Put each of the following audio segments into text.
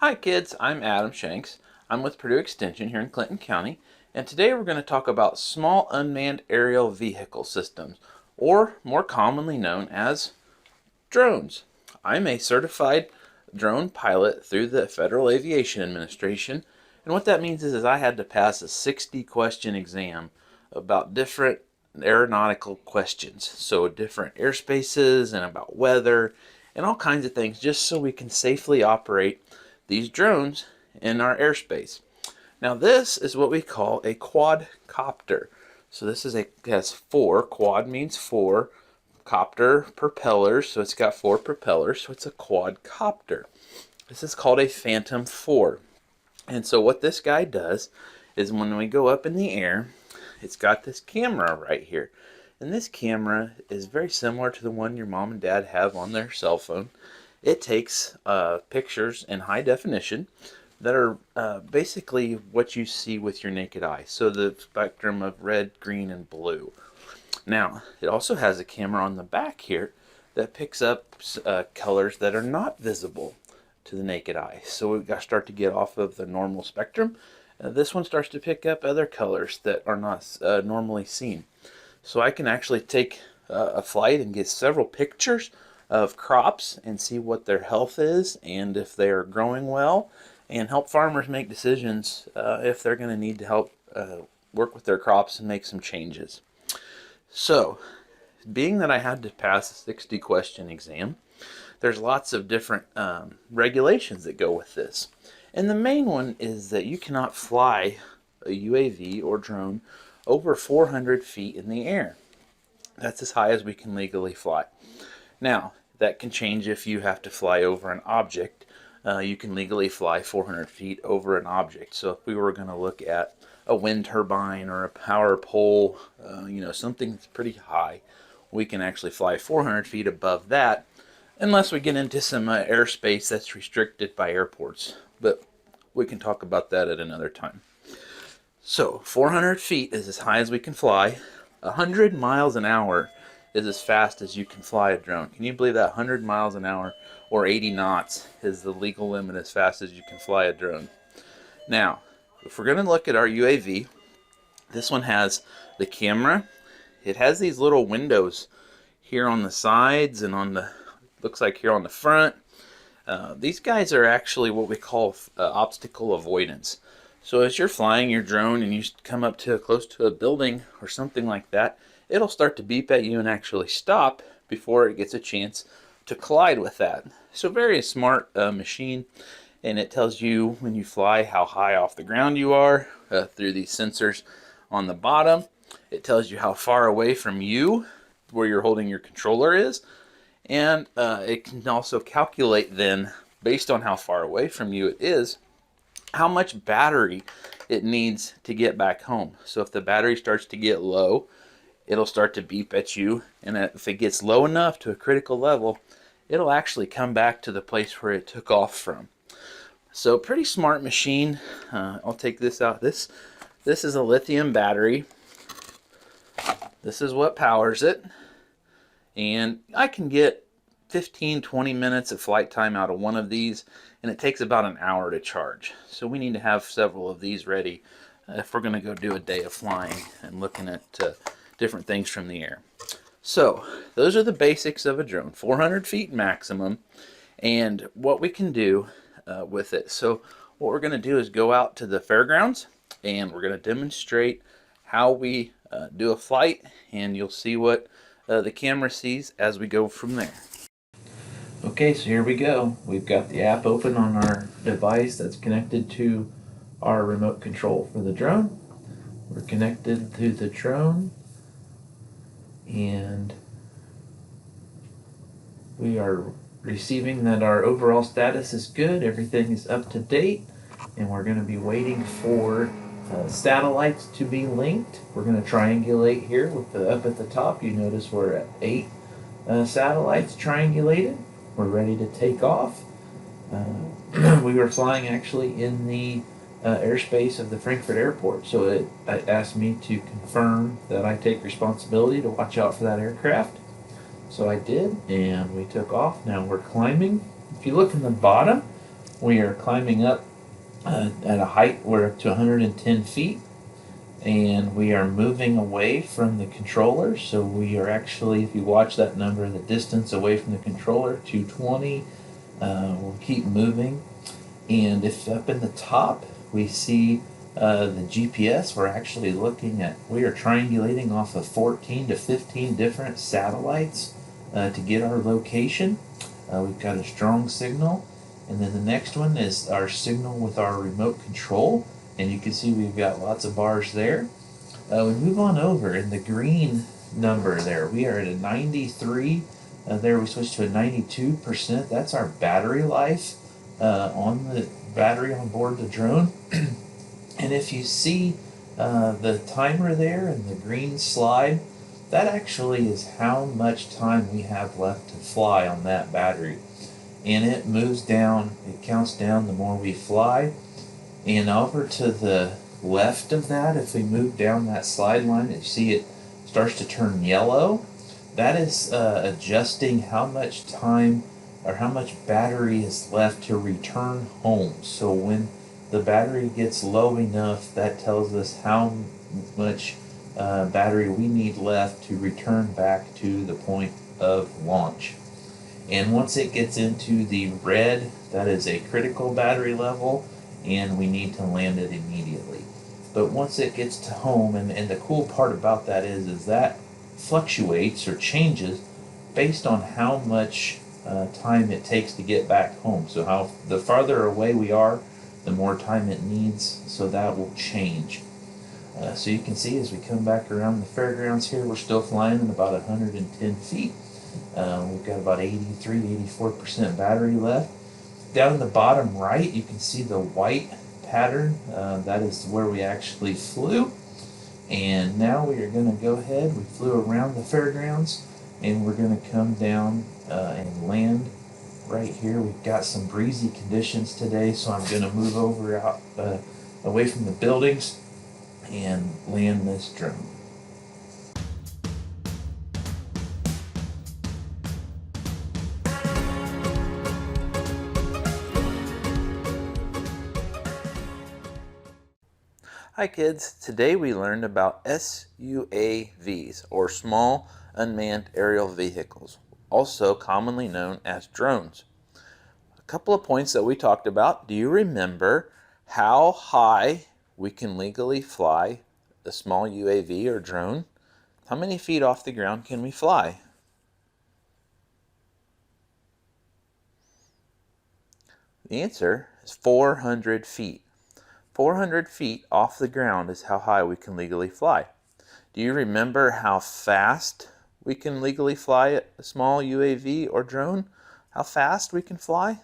Hi kids, I'm Adam Shanks. I'm with Purdue Extension here in Clinton County, and today we're going to talk about small unmanned aerial vehicle systems, or more commonly known as drones. I'm a certified drone pilot through the Federal Aviation Administration, and what that means is I had to pass a 60-question exam about different aeronautical questions, so different airspaces and about weather and all kinds of things, just so we can safely operate these drones in our airspace. Now this is what we call a quadcopter. So this has four. Quad means four. Copter, propellers, so it's got four propellers, so it's a quadcopter. This is called a Phantom 4. And so what this guy does is when we go up in the air, it's got this camera right here. And this camera is very similar to the one your mom and dad have on their cell phone. It takes pictures in high definition that are basically what you see with your naked eye. So the spectrum of red, green, and blue. Now, it also has a camera on the back here that picks up colors that are not visible to the naked eye. So we start to get off of the normal spectrum. This one starts to pick up other colors that are not normally seen. So I can actually take a flight and get several pictures of crops and see what their health is and if they are growing well, and help farmers make decisions if they're going to need to help work with their crops and make some changes. So, being that I had to pass a 60-question exam, there's lots of different regulations that go with this. And the main one is that you cannot fly a UAV or drone over 400 feet in the air. That's as high as we can legally fly. Now, that can change if you have to fly over an object. You can legally fly 400 feet over an object. So if we were going to look at a wind turbine or a power pole, something that's pretty high, we can actually fly 400 feet above that, unless we get into some airspace that's restricted by airports. But we can talk about that at another time. So 400 feet is as high as we can fly. 100 miles an hour is as fast as you can fly a drone. Can you believe that? 100 miles an hour or 80 knots is the legal limit as fast as you can fly a drone. Now, if we're going to look at our UAV, this one has the camera. It has these little windows here on the sides and on the, looks like here on the front. These guys are actually what we call obstacle avoidance. So as you're flying your drone and you come up to close to a building or something like that, it'll start to beep at you and actually stop before it gets a chance to collide with that. So very smart machine, and it tells you when you fly how high off the ground you are through these sensors on the bottom. It tells you how far away from you where you're holding your controller is, and it can also calculate then, based on how far away from you it is, how much battery it needs to get back home. So if the battery starts to get low, it'll start to beep at you, and if it gets low enough to a critical level, it'll actually come back to the place where it took off from. So pretty smart machine. I'll take this out. This is a lithium battery. This is what powers it, and I can get 15-20 minutes of flight time out of one of these, and it takes about an hour to charge. So we need to have several of these ready if we're going to go do a day of flying and looking at different things from the air. So those are the basics of a drone, 400 feet maximum, and what we can do with it. So what we're going to do is go out to the fairgrounds, and we're going to demonstrate how we do a flight, and you'll see what the camera sees as we go from there. Okay, so here we go. We've got the app open on our device that's connected to our remote control for the drone. We're connected to the drone, and we are receiving that our overall status is good, everything is up to date, and we're going to be waiting for satellites to be linked. We're going to triangulate here with up at the top. You notice we're at 8 satellites triangulated. We're ready to take off. We were flying actually in the airspace of the Frankfurt airport, so it asked me to confirm that I take responsibility to watch out for that aircraft. So I did, and we took off. Now we're climbing. If you look in the bottom, We are climbing up at a height, we're up to 110 feet, and we are moving away from the controller. So we are actually, if you watch that number, the distance away from the controller, 220, we'll keep moving. And if up in the top we see the GPS, we're actually looking at, we are triangulating off of 14 to 15 different satellites to get our location. We've got a strong signal. And then the next one is our signal with our remote control. And you can see we've got lots of bars there. We move on over in the green number there. We are at a 93. There we switch to a 92%. That's our battery life on the battery on board the drone. And if you see the timer there and the green slide, that actually is how much time we have left to fly on that battery. And it moves down, it counts down the more we fly. And over to the left of that, if we move down that slide line, you see it starts to turn yellow. That is adjusting how much time or how much battery is left to return home. So when the battery gets low enough, that tells us how much battery we need left to return back to the point of launch. And once it gets into the red, that is a critical battery level, and we need to land it immediately. But once it gets to home, and the cool part about that is that fluctuates or changes based on how much time it takes to get back home. So how the farther away we are, the more time it needs, so that will change. So you can see as we come back around the fairgrounds here, we're still flying at about 110 feet. We've got about 83 to 84% battery left. Down in the bottom right, you can see the white pattern. That is where we actually flew. And now we are going to go ahead. We flew around the fairgrounds, and we're going to come down and land right here. We've got some breezy conditions today, so I'm going to move over out away from the buildings and land this drone. Hi kids, today we learned about SUAVs, or Small Unmanned Aerial Vehicles, also commonly known as drones. A couple of points that we talked about. Do you remember how high we can legally fly a small UAV or drone? How many feet off the ground can we fly? The answer is 400 feet. 400 feet off the ground is how high we can legally fly. Do you remember how fast we can legally fly a small UAV or drone? How fast we can fly?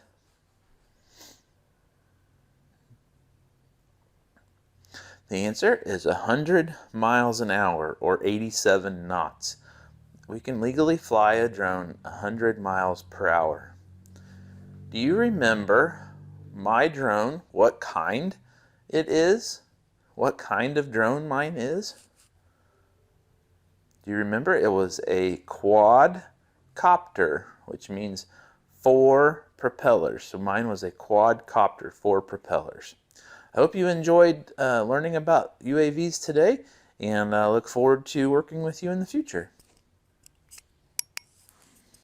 The answer is 100 miles an hour, or 87 knots. We can legally fly a drone 100 miles per hour. Do you remember my drone, what kind it is? What kind of drone mine is? Do you remember? It was a quadcopter, which means 4 propellers. So mine was a quadcopter, 4 propellers. I hope you enjoyed learning about UAVs today, and I look forward to working with you in the future.